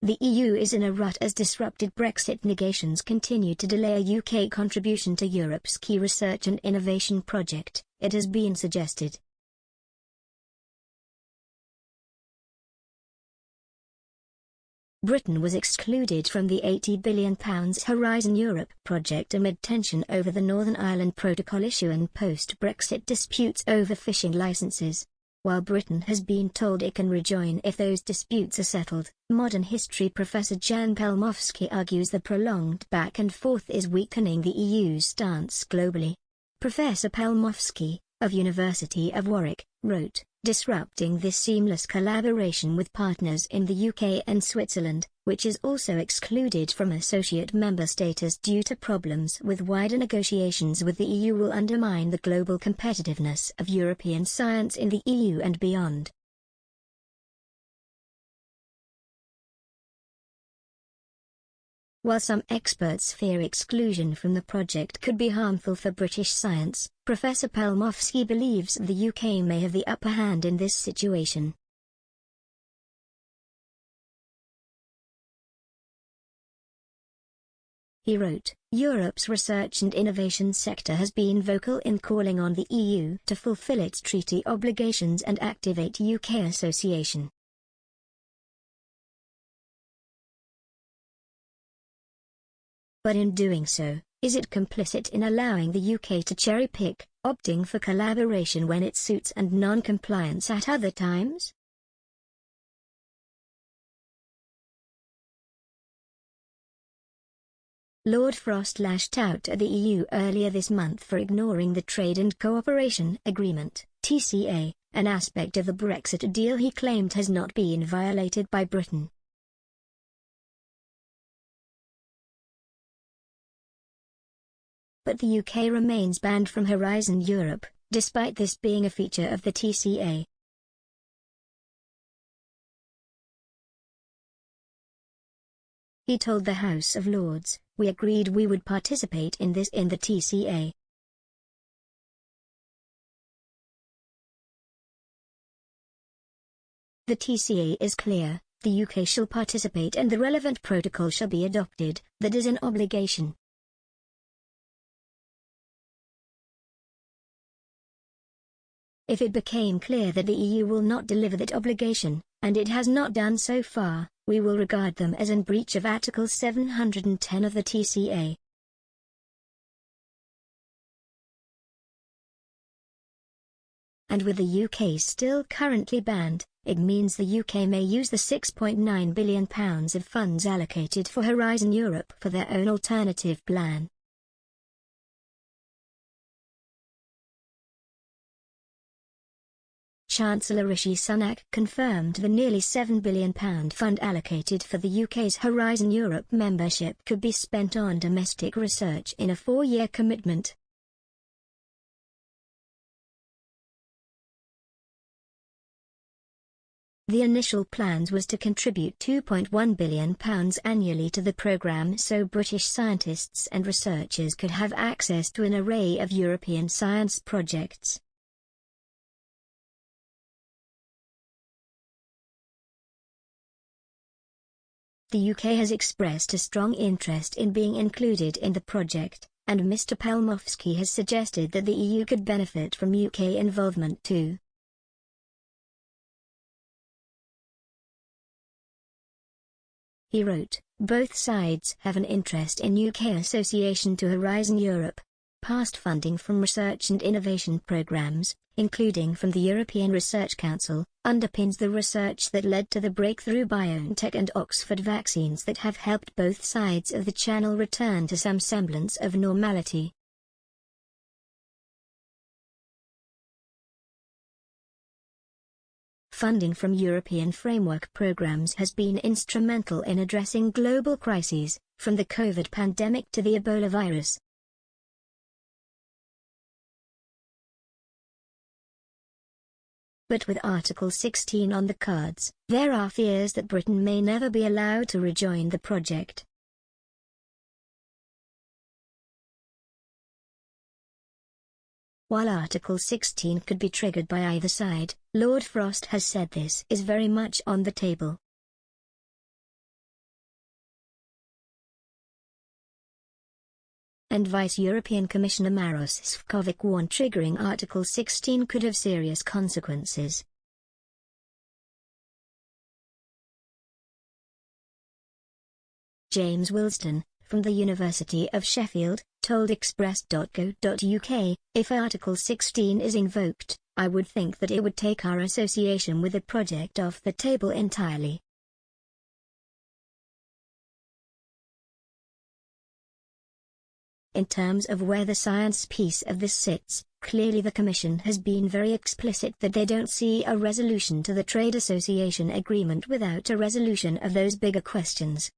The EU is in a rut as disrupted Brexit negations continue to delay a UK contribution to Europe's key research and innovation project, it has been suggested. Britain was excluded from the £80 billion Horizon Europe project amid tension over the Northern Ireland Protocol issue and post-Brexit disputes over fishing licenses. While Britain has been told it can rejoin if those disputes are settled, modern history professor Jan Pelmowski argues the prolonged back and forth is weakening the EU's stance globally. Professor Pelmowski, of University of Warwick, wrote, "Disrupting this seamless collaboration with partners in the UK and Switzerland, which is also excluded from associate member status due to problems with wider negotiations with the EU, will undermine the global competitiveness of European science in the EU and beyond." While some experts fear exclusion from the project could be harmful for British science, Professor Pelmowski believes the UK may have the upper hand in this situation. He wrote, "Europe's research and innovation sector has been vocal in calling on the EU to fulfill its treaty obligations and activate UK association. But in doing so, is it complicit in allowing the UK to cherry-pick, opting for collaboration when it suits and non-compliance at other times?" Lord Frost lashed out at the EU earlier this month for ignoring the Trade and Cooperation Agreement, TCA, an aspect of the Brexit deal he claimed has not been violated by Britain. But the UK remains banned from Horizon Europe, despite this being a feature of the TCA. He told the House of Lords, "We agreed we would participate in this in the TCA. The TCA is clear, the UK shall participate and the relevant protocol shall be adopted, that is an obligation." If it became clear that the EU will not deliver that obligation, and it has not done so far, we will regard them as in breach of Article 710 of the TCA. And with the UK still currently banned, it means the UK may use the £6.9 billion of funds allocated for Horizon Europe for their own alternative plan. Chancellor Rishi Sunak confirmed the nearly £7 billion fund allocated for the UK's Horizon Europe membership could be spent on domestic research in a 4-year commitment. The initial plans was to contribute £2.1 billion annually to the programme so British scientists and researchers could have access to an array of European science projects. The UK has expressed a strong interest in being included in the project, and Mr. Pelmowski has suggested that the EU could benefit from UK involvement too. He wrote, "Both sides have an interest in UK association to Horizon Europe. Past funding from research and innovation programs, including from the European Research Council, underpins the research that led to the breakthrough BioNTech and Oxford vaccines that have helped both sides of the Channel return to some semblance of normality." Funding from European framework programs has been instrumental in addressing global crises, from the COVID pandemic to the Ebola virus. But with Article 16 on the cards, there are fears that Britain may never be allowed to rejoin the project. While Article 16 could be triggered by either side, Lord Frost has said this is very much on the table. and Vice European Commissioner Maros Sefcovic warned triggering Article 16 could have serious consequences. James Wilston, from the University of Sheffield, told Express.co.uk, "If Article 16 is invoked, I would think that it would take our association with the project off the table entirely." In terms of where the science piece of this sits, clearly the Commission has been very explicit that they don't see a resolution to the Trade Association Agreement without a resolution of those bigger questions.